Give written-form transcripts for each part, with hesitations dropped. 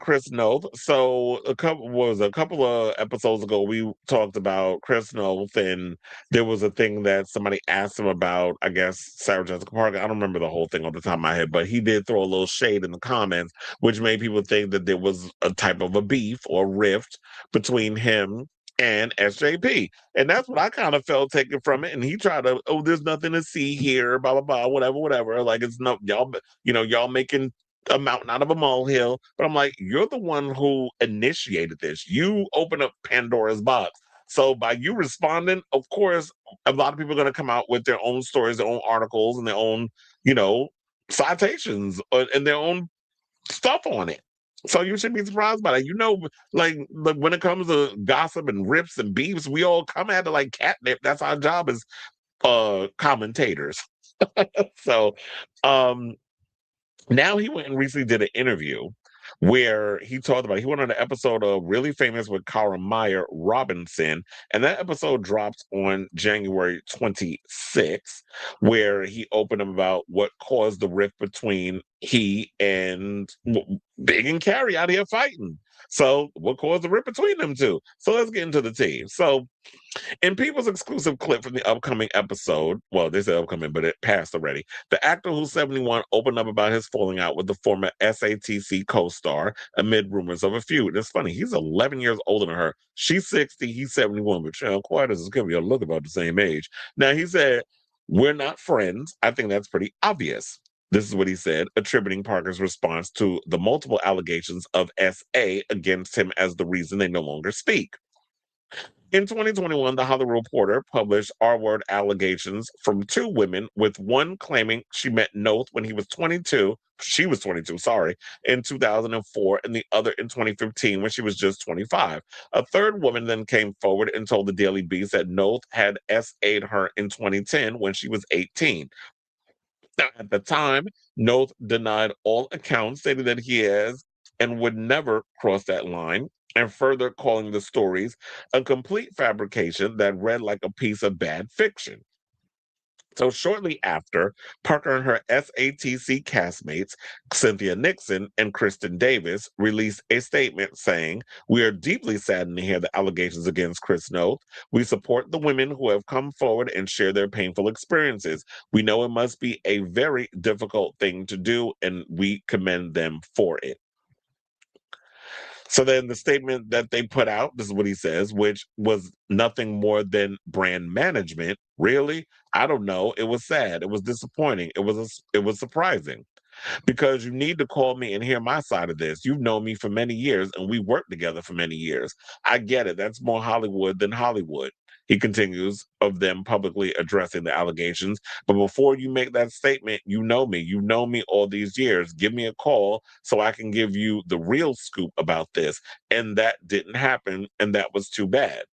Chris Noth. So a couple of episodes ago we talked about Chris Noth, and there was a thing that somebody asked him about, I guess Sarah Jessica Parker. I don't remember the whole thing off the top of my head, but he did throw a little shade in the comments, which made people think that there was a type of a beef or rift between him and SJP. And that's what I kind of felt taken from it. And he tried to, oh, there's nothing to see here, blah, blah, blah, whatever, whatever. Like it's no y'all, y'all making a mountain out of a molehill. But I'm like, you're the one who initiated this. You open up Pandora's box. So by you responding, of course, a lot of people are going to come out with their own stories, their own articles, and their own, you know, citations and their own stuff on it. So you should be surprised by that. Like when it comes to gossip and rips and beefs, we all come at it like catnip. That's our job as commentators. So um now he went and recently did an interview where he talked about he went on an episode of Really Famous with Cara Meyer Robinson, and that episode dropped on January 26th, where he opened up about what caused the rift between he and Big and Carrie out here fighting. So what caused the rift between them two? So let's get into the team. So in People's exclusive clip from the upcoming episode, well, they said upcoming, but it passed already. The actor who's 71 opened up about his falling out with the former SATC co-star amid rumors of a feud. It's funny, he's 11 years older than her. She's 60, he's 71, but quiet as it's going to be, look about the same age. Now, he said, we're not friends. I think that's pretty obvious. This is what he said, attributing Parker's response to the multiple allegations of SA against him as the reason they no longer speak. In 2021, The Hollywood Reporter published R-word allegations from two women, with one claiming she met Noth when he was 22. She was 22, sorry, in 2004, and the other in 2015 when she was just 25. A third woman then came forward and told the Daily Beast that Noth had SA'd her in 2010 when she was 18. Now, at the time, Noth denied all accounts, stating that he has and would never cross that line, and further calling the stories a complete fabrication that read like a piece of bad fiction. So shortly after, Parker and her SATC castmates, Cynthia Nixon and Kristen Davis, released a statement saying, we are deeply saddened to hear the allegations against Chris Noth. We support the women who have come forward and share their painful experiences. We know it must be a very difficult thing to do, and we commend them for it. So then the statement that they put out, this is what he says, which was nothing more than brand management. Really? I don't know. It was sad. It was disappointing. It was surprising, because you need to call me and hear my side of this. You've known me for many years and we worked together for many years. I get it. That's more Hollywood than Hollywood. He continues of them publicly addressing the allegations. But before you make that statement, you know me. You've known me all these years. Give me a call so I can give you the real scoop about this. And that didn't happen. And that was too bad.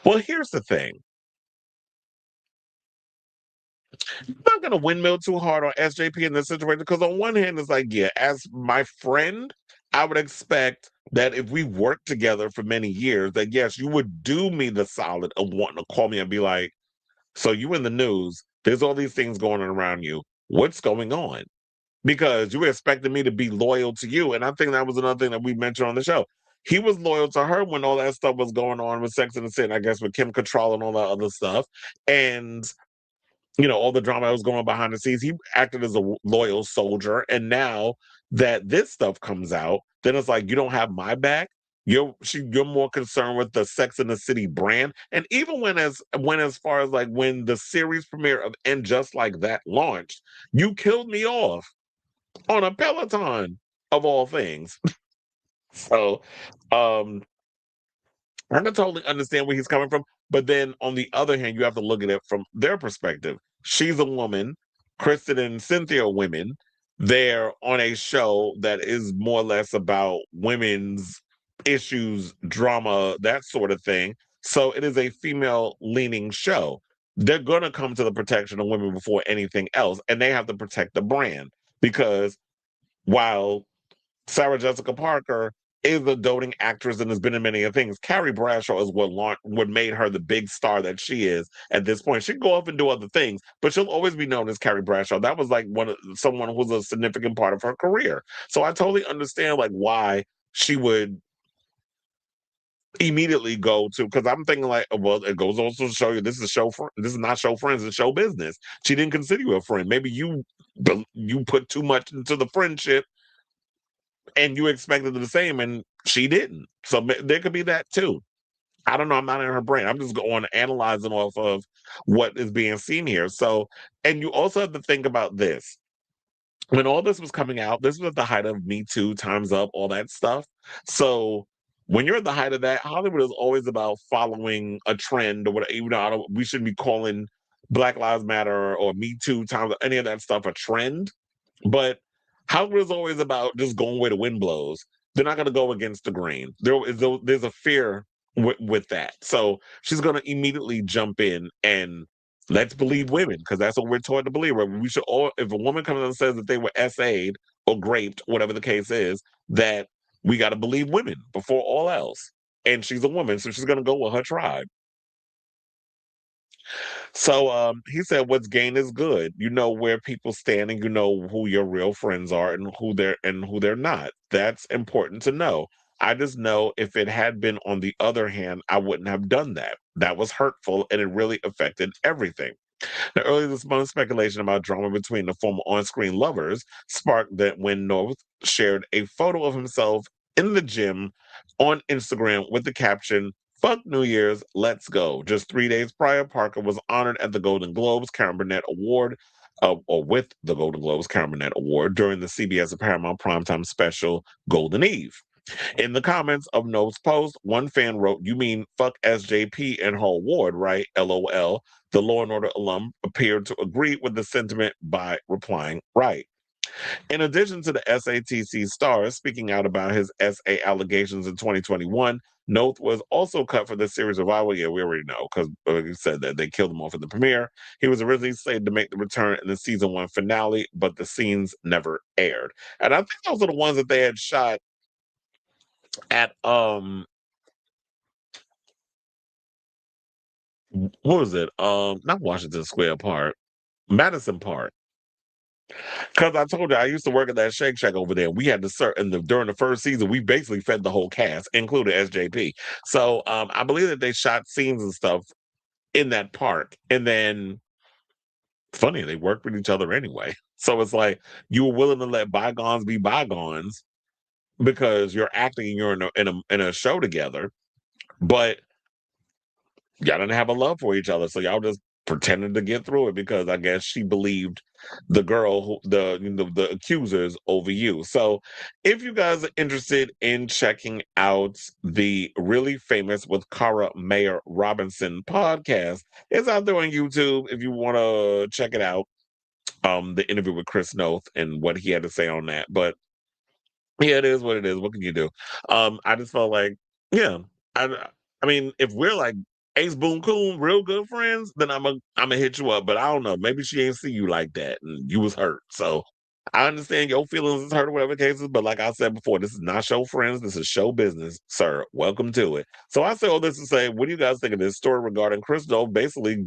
Well, here's the thing. I'm not going to windmill too hard on SJP in this situation, because on one hand, it's like, yeah, as my friend, I would expect that if we worked together for many years, that yes, you would do me the solid of wanting to call me and be like, so you in the news, there's all these things going on around you. What's going on? Because you expected me to be loyal to you. And I think that was another thing that we mentioned on the show. He was loyal to her when all that stuff was going on with Sex and the City, I guess with Kim Cattrall and all that other stuff. And all the drama that was going on behind the scenes. He acted as a loyal soldier. And now that this stuff comes out, then it's like, you don't have my back. You're more concerned with the Sex and the City brand. And even when as far as like when the series premiere of And Just Like That launched, you killed me off on a Peloton of all things. So um I can totally understand where he's coming from. But then on the other hand, you have to look at it from their perspective. She's a woman. Kristen and Cynthia are women. They're on a show that is more or less about women's issues, drama, that sort of thing. So it is a female leaning show. They're going to come to the protection of women before anything else. And they have to protect the brand, because while Sarah Jessica Parker is a doting actress and has been in many things. Carrie Bradshaw is what made her the big star that she is at this point. She can go off and do other things, but she'll always be known as Carrie Bradshaw. That was like someone who was a significant part of her career. So I totally understand like why she would immediately go to, because I'm thinking like, well, it goes also to show you this is this is not show friends, it's show business. She didn't consider you a friend. Maybe you put too much into the friendship and you expected the same, and she didn't. So there could be that too. I don't know. I'm not in her brain. I'm just going analyzing off of what is being seen here. So, and you also have to think about this. When all this was coming out, this was at the height of Me Too, Time's Up, all that stuff. So when you're at the height of that, Hollywood is always about following a trend or whatever. Even though we shouldn't be calling Black Lives Matter or Me Too, Time's Up, any of that stuff a trend. But Hollywood is always about just going where the wind blows. They're not going to go against the grain. There's a fear with that. So she's going to immediately jump in and let's believe women, because that's what we're taught to believe. Right? We should all, if a woman comes and says that they were SA'd or raped, whatever the case is, that we got to believe women before all else. And she's a woman, so she's going to go with her tribe. So he said, "What's gained is good. You know where people stand, and you know who your real friends are, and who they're not. That's important to know. I just know if it had been on the other hand, I wouldn't have done that. That was hurtful, and it really affected everything." Now, earlier this month, speculation about drama between the former on-screen lovers sparked that when Noth shared a photo of himself in the gym on Instagram with the caption, "Fuck New Year's, let's go." Just 3 days prior, Parker was honored at the Golden Globes Karen Burnett Award, or with the Golden Globes Karen Burnett Award during the CBS and Paramount primetime special Golden Eve. In the comments of No's post, one fan wrote, "You mean fuck SJP and her award, right? LOL." The Law and Order alum appeared to agree with the sentiment by replying, "Right." In addition to the SATC star speaking out about his SA allegations in 2021, Noth was also cut for the series revival. Yeah, we already know because he said that they killed him off in the premiere. He was originally slated to make the return in the season one finale, but the scenes never aired. And I think those are the ones that they had shot at what was it? Not Washington Square Park, Madison Park. Because I told you I used to work at that Shake Shack over there. We had to serve, and during the first season, we basically fed the whole cast, including SJP. So I believe that they shot scenes and stuff in that park, and then funny they worked with each other anyway. So it's like you were willing to let bygones be bygones because you're acting and you're in a show together, but y'all didn't have a love for each other, so y'all just pretended to get through it because I guess she believed the girl who the accusers over you. So if you guys are interested in checking out the Really Famous with Cara Mayer Robinson podcast, it's out there on YouTube if you want to check it out. The interview with Chris Noth and what he had to say on that. But yeah, it is what it is. What can you do? I just felt like, yeah. I mean, if we're like Ace Boon Coon, real good friends, then I'm a hit you up. But I don't know. Maybe she ain't see you like that, and you was hurt. So I understand your feelings is hurt, or whatever the case is. But like I said before, this is not show friends. This is show business, sir. Welcome to it. So I say all this to say, what do you guys think of this story regarding Chris Dove basically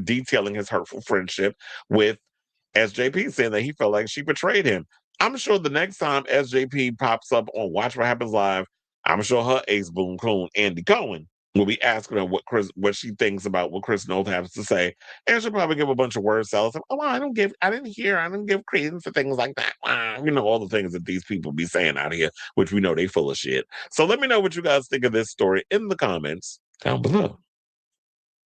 detailing his hurtful friendship with SJP, saying that he felt like she betrayed him? I'm sure the next time SJP pops up on Watch What Happens Live, I'm sure her ace boon clone, Andy Cohen, will be asking her what she thinks about what Chris Noth has to say. And she'll probably give a bunch of word salads. Oh, I didn't give credence to things like that. You know, all the things that these people be saying out here, which we know they full of shit. So let me know what you guys think of this story in the comments down below.